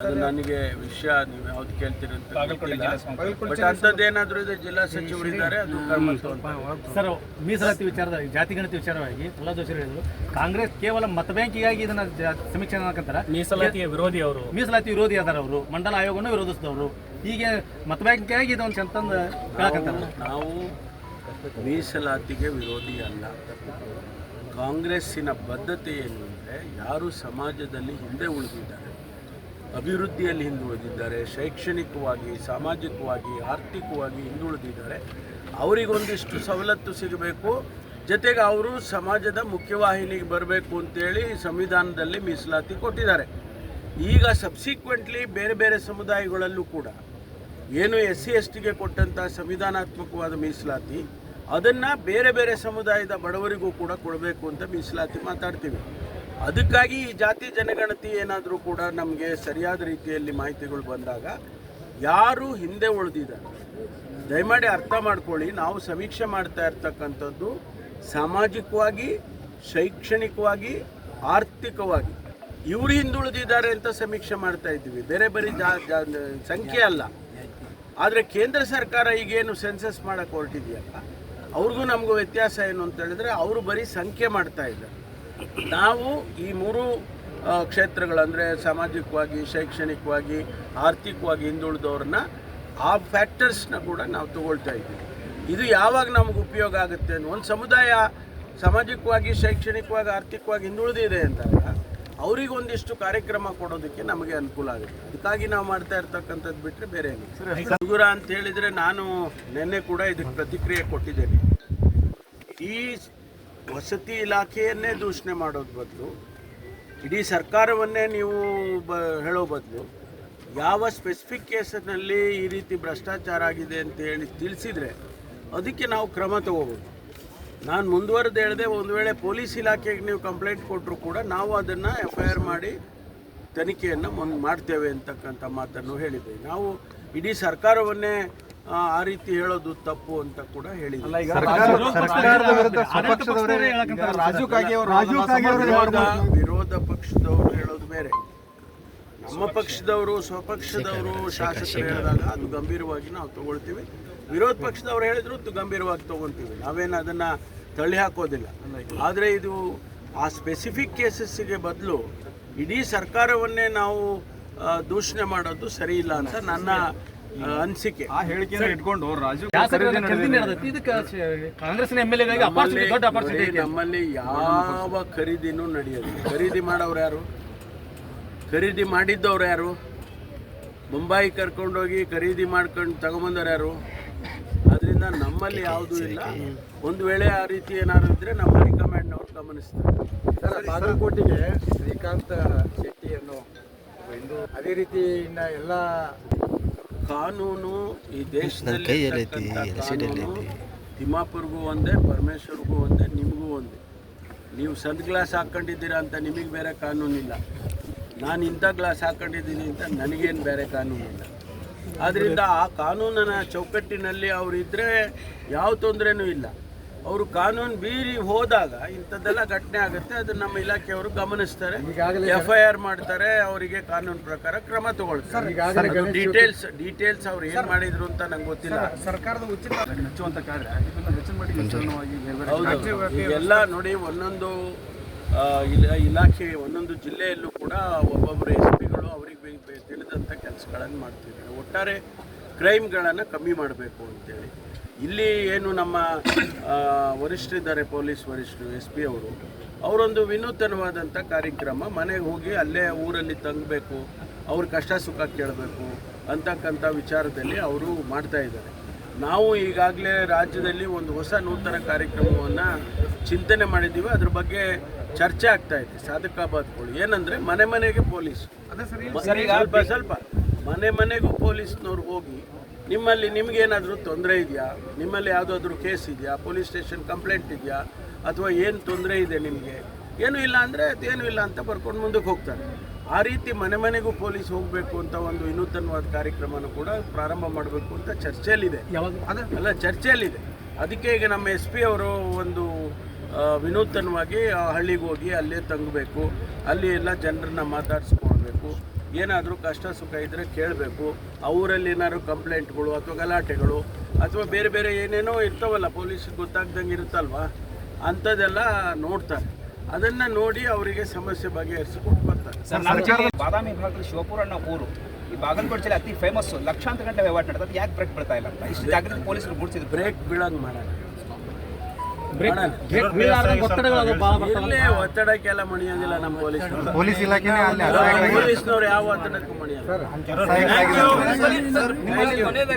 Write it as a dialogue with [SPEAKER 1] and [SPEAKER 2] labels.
[SPEAKER 1] ಅದು ನನಗೆ ವಿಷಯ ನೀವು ಯಾವ್ದು ಕೇಳ್ತೀರಿ ಅಂತ ಬಟ್ ಅಂಥದ್ದೇನಾದರೂ ಇದೆ ಜಿಲ್ಲಾ ಸಚಿವರಿದ್ದಾರೆ ಅದು ಕರ್ಮತ್ತು ಅಂತ
[SPEAKER 2] ಸರ್. ಮೀಸಲಾತಿ ವಿಚಾರದ ಜಾತಿಗಣತಿ ವಿಚಾರವಾಗಿ ಪ್ರಹ್ಲಾದ್ ಹೇಳಿದ್ರು ಕಾಂಗ್ರೆಸ್ ಕೇವಲ ಮತ ಬ್ಯಾಂಕಿಗಾಗಿ ಇದನ್ನ ಸಮೀಕ್ಷೆ ಮಾಡ್ಕೊಂತಾರೆ.
[SPEAKER 3] ಮೀಸಲಾತಿಯ ವಿರೋಧಿ ಅವರು,
[SPEAKER 2] ಮೀಸಲಾತಿ ವಿರೋಧಿ ಅದಾರ ಅವರು, ಮಂಡಲ ಆಯೋಗವನ್ನು ವಿರೋಧಿಸಿದವರು. ಹೀಗೆ ಮತ ಬ್ಯಾಂಕಿಗಾಗಿ ಇದೊಂದು ಅಂತಂದು ಹೇಳಕಂತಾರೆ.
[SPEAKER 1] ನಾವು ಮೀಸಲಾತಿಗೆ ವಿರೋಧಿ ಅಲ್ಲ. ಕಾಂಗ್ರೆಸ್ಸಿನ ಬದ್ಧತೆ ಏನು ಅಂದರೆ ಯಾರು ಸಮಾಜದಲ್ಲಿ ಹಿಂದೆ ಉಳಿದಿದ್ದಾರೆ, ಅಭಿವೃದ್ಧಿಯಲ್ಲಿ ಹಿಂದುಳಿದಿದ್ದಾರೆ, ಶೈಕ್ಷಣಿಕವಾಗಿ, ಸಾಮಾಜಿಕವಾಗಿ, ಆರ್ಥಿಕವಾಗಿ ಹಿಂದುಳಿದಿದ್ದಾರೆ, ಅವರಿಗೊಂದಿಷ್ಟು ಸವಲತ್ತು ಸಿಗಬೇಕು, ಜೊತೆಗೆ ಅವರು ಸಮಾಜದ ಮುಖ್ಯವಾಹಿನಿಗೆ ಬರಬೇಕು ಅಂತೇಳಿ ಸಂವಿಧಾನದಲ್ಲಿ ಮೀಸಲಾತಿ ಕೊಟ್ಟಿದ್ದಾರೆ. ಈಗ ಸಬ್ಸಿಕ್ವೆಂಟ್ಲಿ ಬೇರೆ ಬೇರೆ ಸಮುದಾಯಗಳಲ್ಲೂ ಕೂಡ ಏನು SC/STಗೆ ಕೊಟ್ಟಂಥ ಸಂವಿಧಾನಾತ್ಮಕವಾದ ಮೀಸಲಾತಿ ಅದನ್ನು ಬೇರೆ ಬೇರೆ ಸಮುದಾಯದ ಬಡವರಿಗೂ ಕೂಡ ಕೊಡಬೇಕು ಅಂತ ಮೀಸಲಾತಿ ಮಾತಾಡ್ತೀವಿ. ಅದಕ್ಕಾಗಿ ಈ ಜಾತಿ ಜನಗಣತಿ ಏನಾದರೂ ಕೂಡ ನಮಗೆ ಸರಿಯಾದ ರೀತಿಯಲ್ಲಿ ಮಾಹಿತಿಗಳು ಬಂದಾಗ ಯಾರು ಹಿಂದೆ ಉಳಿದಿದ್ದಾರೆ ದಯಮಾಡಿ ಅರ್ಥ ಮಾಡ್ಕೊಳ್ಳಿ. ನಾವು ಸಮೀಕ್ಷೆ ಮಾಡ್ತಾ ಇರ್ತಕ್ಕಂಥದ್ದು ಸಾಮಾಜಿಕವಾಗಿ, ಶೈಕ್ಷಣಿಕವಾಗಿ, ಆರ್ಥಿಕವಾಗಿ ಇವರು ಹಿಂದುಳಿದಿದ್ದಾರೆ ಅಂತ ಸಮೀಕ್ಷೆ ಮಾಡ್ತಾ ಇದ್ದೀವಿ, ಬೇರೆ ಬೇರೆ ಸಂಖ್ಯೆ ಅಲ್ಲ. ಆದರೆ ಕೇಂದ್ರ ಸರ್ಕಾರ ಈಗೇನು ಸೆನ್ಸಸ್ ಮಾಡೋಕ್ಕೆ ಹೊರಟಿದೆಯಲ್ಲ ಅವ್ರಿಗೂ ನಮಗೂ ವ್ಯತ್ಯಾಸ ಏನು ಅಂತ ಹೇಳಿದ್ರೆ ಅವರು ಬರೀ ಸಂಖ್ಯೆ ಮಾಡ್ತಾ ಇದ್ದಾರೆ. ನಾವು ಈ ಮೂರು ಕ್ಷೇತ್ರಗಳಂದರೆ ಸಾಮಾಜಿಕವಾಗಿ, ಶೈಕ್ಷಣಿಕವಾಗಿ, ಆರ್ಥಿಕವಾಗಿ ಹಿಂದುಳಿದವ್ರನ್ನ ಆ ಫ್ಯಾಕ್ಟರ್ಸ್ನ ಕೂಡ ನಾವು ತಗೊಳ್ತಾ ಇದ್ದೀವಿ. ಇದು ಯಾವಾಗ ನಮಗೆ ಉಪಯೋಗ ಆಗುತ್ತೆ ಅಂದರೆ ಒಂದು ಸಮುದಾಯ ಸಾಮಾಜಿಕವಾಗಿ, ಶೈಕ್ಷಣಿಕವಾಗಿ, ಆರ್ಥಿಕವಾಗಿ ಹಿಂದುಳಿದಿದೆ ಅಂದಾಗ ಅವರಿಗೊಂದಿಷ್ಟು ಕಾರ್ಯಕ್ರಮ ಕೊಡೋದಕ್ಕೆ ನಮಗೆ ಅನುಕೂಲ ಆಗುತ್ತೆ. ಅದಕ್ಕಾಗಿ ನಾವು ಮಾಡ್ತಾ ಇರ್ತಕ್ಕಂಥದ್ದು ಬಿಟ್ಟರೆ ಬೇರೆ ಏನಿಲ್ಲ. ಹುಡುಗರ ಅಂತ ಹೇಳಿದರೆ ನಾನು ನಿನ್ನೆ ಕೂಡ ಇದಕ್ಕೆ ಪ್ರತಿಕ್ರಿಯೆ ಕೊಟ್ಟಿದ್ದೇನೆ. ಈ ವಸತಿ ಇಲಾಖೆಯನ್ನೇ ದೂಷಣೆ ಮಾಡೋದು ಬದಲು, ಇಡೀ ಸರ್ಕಾರವನ್ನೇ ನೀವು ಹೇಳೋ ಬದಲು ಯಾವ ಸ್ಪೆಸಿಫಿಕ್ ಕೇಸಿನಲ್ಲಿ ಈ ರೀತಿ ಭ್ರಷ್ಟಾಚಾರ ಆಗಿದೆ ಅಂತ ಹೇಳಿ ತಿಳಿಸಿದರೆ ಅದಕ್ಕೆ ನಾವು ಕ್ರಮ ತಗೋಬೋದು. ನಾನು ಮುಂದುವರೆದು ಹೇಳಿದೆ, ಒಂದು ವೇಳೆ ಪೊಲೀಸ್ ಇಲಾಖೆಗೆ ನೀವು ಕಂಪ್ಲೇಂಟ್ ಕೊಟ್ಟರು ಕೂಡ ನಾವು ಅದನ್ನು FIR ಮಾಡಿ ತನಿಖೆಯನ್ನು ಮಾಡ್ತೇವೆ ಅಂತಕ್ಕಂಥ ಮಾತನ್ನು ಹೇಳಿದೆ. ನಾವು ಇಡೀ ಸರ್ಕಾರವನ್ನೇ ಆ ರೀತಿ ಹೇಳೋದು ತಪ್ಪು ಅಂತ ಕೂಡ ಹೇಳಿದ್ವಿ. ವಿರೋಧ ಪಕ್ಷದವರು ಹೇಳೋದು ಬೇರೆ, ನಮ್ಮ ಪಕ್ಷದವರು ಸ್ವಪಕ್ಷದವರು ಶಾಸಕರು ಹೇಳಿದಾಗ ಅದು ಗಂಭೀರವಾಗಿ ನಾವು ತಗೊಳ್ತೀವಿ. ವಿರೋಧ ಪಕ್ಷದವ್ರು ಹೇಳಿದ್ರು ಗಂಭೀರವಾಗಿ ತಗೊಳ್ತೀವಿ, ನಾವೇನು ಅದನ್ನು ತಳ್ಳಿ ಹಾಕೋದಿಲ್ಲ. ಆದರೆ ಇದು ಆ ಸ್ಪೆಸಿಫಿಕ್ ಕೇಸಸ್ಸಿಗೆ ಬದಲು ಇಡೀ ಸರ್ಕಾರವನ್ನೇ ನಾವು ದೂಷಣೆ ಮಾಡೋದು ಸರಿ ಇಲ್ಲ ಅಂತ ನನ್ನ ಅನಿಸಿಕೆ.
[SPEAKER 4] ಆ ಹೇಳಿಕೆಯನ್ನು ಇಟ್ಕೊಂಡು
[SPEAKER 1] ನಮ್ಮಲ್ಲಿ ಯಾವ ಖರೀದಿನೂ ನಡೆಯೋದು. ಖರೀದಿ ಮಾಡೋರು ಯಾರು? ಖರೀದಿ ಮಾಡಿದ್ದವ್ರು ಯಾರು? ಮುಂಬೈ ಕರ್ಕೊಂಡೋಗಿ ಖರೀದಿ ಮಾಡ್ಕೊಂಡು ತಗೊಂಬಂದವ್ರು ಯಾರು? ಅದರಿಂದ ನಮ್ಮಲ್ಲಿ ಯಾವುದೂ ಇಲ್ಲ. ಒಂದು ವೇಳೆ ಆ ರೀತಿ ಏನಾದ್ರು ಇದ್ದರೆ ನಮ್ಮ ಹೈಕಮಾಂಡ್ನವ್ರು ಗಮನಿಸ್ತಾರೆ.
[SPEAKER 4] ಸರ್, ಬಾಗಲಕೋಟೆಗೆ ಶ್ರೀಕಾಂತ್ ಶೆಟ್ಟಿಯನ್ನು ಅದೇ ರೀತಿ ಇನ್ನು ಎಲ್ಲ
[SPEAKER 1] ಕಾನೂನು ಈ ದೇಶದಲ್ಲಿ ತಿಮ್ಮಾಪುರ್ಗೂ ಒಂದೇ, ಪರಮೇಶ್ವರ್ಗೂ ಒಂದೇ, ನಿಮಗೂ ಒಂದೇ. ನೀವು ಸಂದ್ ಗ್ಲಾಸ್ ಹಾಕ್ಕೊಂಡಿದ್ದೀರಾ ಅಂತ ನಿಮಗೆ ಬೇರೆ ಕಾನೂನಿಲ್ಲ, ನಾನು ಇಂಥ ಗ್ಲಾಸ್ ಹಾಕ್ಕೊಂಡಿದ್ದೀನಿ ಅಂತ ನನಗೇನು ಬೇರೆ ಕಾನೂನಿಲ್ಲ. ಆದ್ದರಿಂದ ಆ ಕಾನೂನಿನ ಚೌಕಟ್ಟಿನಲ್ಲಿ ಅವರಿದ್ದರೆ ಯಾವ ತೊಂದರೆನೂ ಇಲ್ಲ. ಅವರು ಕಾನೂನು ಮೀರಿ ಹೋದಾಗ ಇಂಥದ್ದೆಲ್ಲ ಘಟನೆ ಆಗುತ್ತೆ, ಅದನ್ನು ನಮ್ಮ ಇಲಾಖೆಯವರು ಗಮನಿಸ್ತಾರೆ, FIR ಮಾಡ್ತಾರೆ, ಅವರಿಗೆ ಕಾನೂನು ಪ್ರಕಾರ ಕ್ರಮ ತಗೊಳ್ತಾರೆ. ಡೀಟೇಲ್ಸ್ ಅವ್ರು ಏನು ಮಾಡಿದ್ರು ಅಂತ ನಂಗೆ ಗೊತ್ತಿಲ್ಲ.
[SPEAKER 4] ಸರ್ಕಾರದ ಉಚಿತ ಹಚ್ಚುವಂಥ ಕಾರ್ಯ
[SPEAKER 1] ಎಲ್ಲ ನೋಡಿ, ಒಂದೊಂದು ಇಲಾಖೆ ಒಂದೊಂದು ಜಿಲ್ಲೆಯಲ್ಲೂ ಕೂಡ ಒಬ್ಬೊಬ್ಬರು SPಗಳು ಅವರಿಗೆ ತಿಳಿದಂಥ ಕೆಲಸಗಳನ್ನು ಮಾಡ್ತಿದ್ದಾರೆ. ಒಟ್ಟಾರೆ ಕ್ರೈಮ್ಗಳನ್ನು ಕಮ್ಮಿ ಮಾಡಬೇಕು ಅಂತೇಳಿ ಇಲ್ಲಿ ಏನು ನಮ್ಮ ವರಿಷ್ಠರಿದ್ದಾರೆ, ಪೊಲೀಸ್ ವರಿಷ್ಠರು, SP ಅವರೊಂದು ವಿನೂತನವಾದಂಥ ಕಾರ್ಯಕ್ರಮ, ಮನೆಗೆ ಹೋಗಿ ಅಲ್ಲೇ ಊರಲ್ಲಿ ತಂಗಬೇಕು, ಅವ್ರ ಕಷ್ಟ ಸುಖ ಕೇಳಬೇಕು ಅಂತಕ್ಕಂಥ ವಿಚಾರದಲ್ಲಿ ಅವರು ಮಾಡ್ತಾ ಇದ್ದಾರೆ. ನಾವು ಈಗಾಗಲೇ ರಾಜ್ಯದಲ್ಲಿ ಒಂದು ಹೊಸ ನೂತನ ಕಾರ್ಯಕ್ರಮವನ್ನು ಚಿಂತನೆ ಮಾಡಿದ್ದೀವಿ. ಅದ್ರ ಬಗ್ಗೆ ಚರ್ಚೆ ಆಗ್ತಾ ಇದೆ. ಸಾಧಕಾಬಾದ್ಗಳು ಏನಂದರೆ ಮನೆ ಮನೆಗೆ ಪೊಲೀಸ್, ಸ್ವಲ್ಪ ಮನೆ ಮನೆಗೂ ಪೊಲೀಸ್ನವ್ರು ಹೋಗಿ ನಿಮಗೇನಾದರೂ ತೊಂದರೆ ಇದೆಯಾ, ನಿಮ್ಮಲ್ಲಿ ಯಾವುದಾದ್ರೂ ಕೇಸ್ ಇದೆಯಾ, ಪೊಲೀಸ್ ಸ್ಟೇಷನ್ ಕಂಪ್ಲೇಂಟ್ ಇದೆಯಾ, ಅಥವಾ ಏನು ತೊಂದರೆ ಇದೆ ನಿಮಗೆ, ಏನೂ ಇಲ್ಲ ಅಂದರೆ ಅದೇನೂ ಇಲ್ಲ ಅಂತ ಬರ್ಕೊಂಡು ಮುಂದಕ್ಕೆ ಹೋಗ್ತಾರೆ. ಆ ರೀತಿ ಮನೆ ಮನೆಗೂ ಪೊಲೀಸ್ ಹೋಗಬೇಕು ಅಂತ ಒಂದು ವಿನೂತನವಾದ ಕಾರ್ಯಕ್ರಮನೂ ಕೂಡ ಪ್ರಾರಂಭ ಮಾಡಬೇಕು ಅಂತ ಚರ್ಚೆಯಲ್ಲಿದೆ. ಚರ್ಚೆಯಲ್ಲಿದೆ. ಅದಕ್ಕೆ ಈಗ ನಮ್ಮ SP ಅವರು ಒಂದು ವಿನೂತನವಾಗಿ ಹಳ್ಳಿಗೆ ಹೋಗಿ ಅಲ್ಲೇ ತಂಗಬೇಕು, ಅಲ್ಲಿ ಎಲ್ಲ ಜನರನ್ನ ಮಾತಾಡಿಸ್ಕೊಳ್ಬೇಕು, ಏನಾದರೂ ಕಷ್ಟ ಸುಖ ಇದ್ದರೆ ಕೇಳಬೇಕು. ಅವರಲ್ಲಿ ಏನಾದ್ರು ಕಂಪ್ಲೇಂಟ್ಗಳು ಅಥವಾ ಗಲಾಟೆಗಳು ಅಥವಾ ಬೇರೆ ಬೇರೆ ಏನೇನೋ ಇರ್ತಾವಲ್ಲ, ಪೊಲೀಸ್ಗೆ ಗೊತ್ತಾಗ್ದಂಗೆ ಇರುತ್ತಲ್ವ, ಅಂಥದ್ದೆಲ್ಲ ನೋಡ್ತಾರೆ. ಅದನ್ನು ನೋಡಿ ಅವರಿಗೆ ಸಮಸ್ಯೆ ಬಗೆಹರಿಸಿಕೊಟ್ಟು ಬರ್ತಾರೆ.
[SPEAKER 3] ಬಾದಾಮಿ ಭಾಗದಲ್ಲಿ ಶಿವಪುರಣ್ಣ ಊರು ಈ ಬಾಗಲಕೋಟೆ ಜಿಲ್ಲೆ ಅತಿ ಫೇಮಸ್, ಲಕ್ಷಾಂತರ ಗಂಟೆ ವಹಿವಾಟು ನಡೆದ, ಯಾಕೆ ಬ್ರೇಕ್ ಬೀಳ್ತಾ ಇಲ್ಲ ಅಂತ ಇಷ್ಟು ಜಾಗೃತಿ ಪೊಲೀಸರು ಮೂಡಿಸಿದ್ರು.
[SPEAKER 1] ಬ್ರೇಕ್ ಬೀಳಂಗೆ ಮಾಡೋಣ, ಇಲ್ಲೇ ಒತ್ತಡಕ್ಕೆಲ್ಲ ಮಣಿಯೋದಿಲ್ಲ ನಮ್ಮ
[SPEAKER 4] ಪೊಲೀಸ್ ಇಲಾಖೆನೇ ಅಲ್ಲಿ
[SPEAKER 1] ಪೊಲೀಸ್ನವ್ರು ಯಾವ ಒತ್ತಡಕ್ಕೂ ಮಣಿಯಲ್ಲ.